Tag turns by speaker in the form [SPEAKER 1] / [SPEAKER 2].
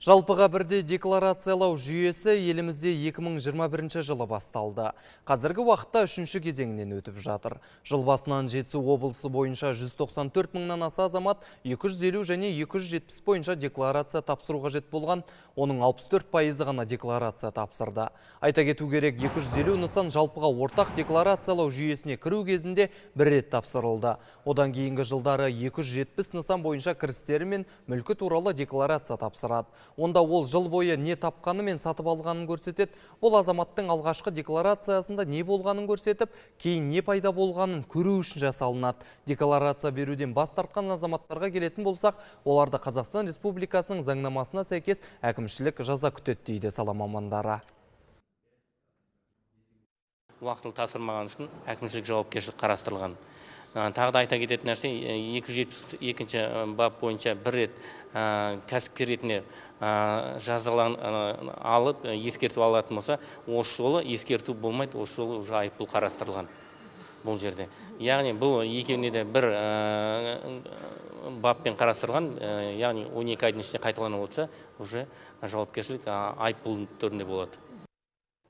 [SPEAKER 1] Жалпыға бірде декларациялау жүйесі елімізде 2021 жылы басталды. Қазіргі уақытта үшінші кезеңінен өтіп жатыр. Жыл басынан Жетісу облысы бойынша 194 мыңнан аса азамат 250 және 270 бойынша декларация тапсыру қажет болған, оның 64% ғана декларация тапсырды. Айта кету керек, 250 нысан жалпыға ортақ декларациялау жүйесіне кіру кезінде бір рет тапсырылды. Одан кейінгі жылдары 270 нысан бойынша кірістері мен мүлкі туралы декларация тапсырады. Онда ол жыл бойы не тапқаны мен сатып алғанын көрсетеді. Ол азаматтың алғашқы декларациясында не болғанын көрсетіп, кейін не пайда болғанын көру үшін жасалынады. Декларация беруден бас тартқан азаматтарға келетін болсақ, оларды Қазақстан Республикасының заңнамасына сәйкес әкімшілік жаза күтеді дейді сала мамандары.
[SPEAKER 2] Уақытылы тапсырмаған үшін әкімшілік жауапкершілік қарастырылған. Тағы да айта кететін нәрсе, 272-ші бап бойынша бір рет кәсіпкер ретінде жазалан алып, ескерту алатын болса, осы жолы ескерту болмайды, осы жолы уже айыппұл қарастырылған бұл жерде. Яғни бұл екеуіне де бір баппен қарастырылған, яғни 12 айдың ішінде қайталанып отырса, уже жауапкершілік айыппұл түрінде болады.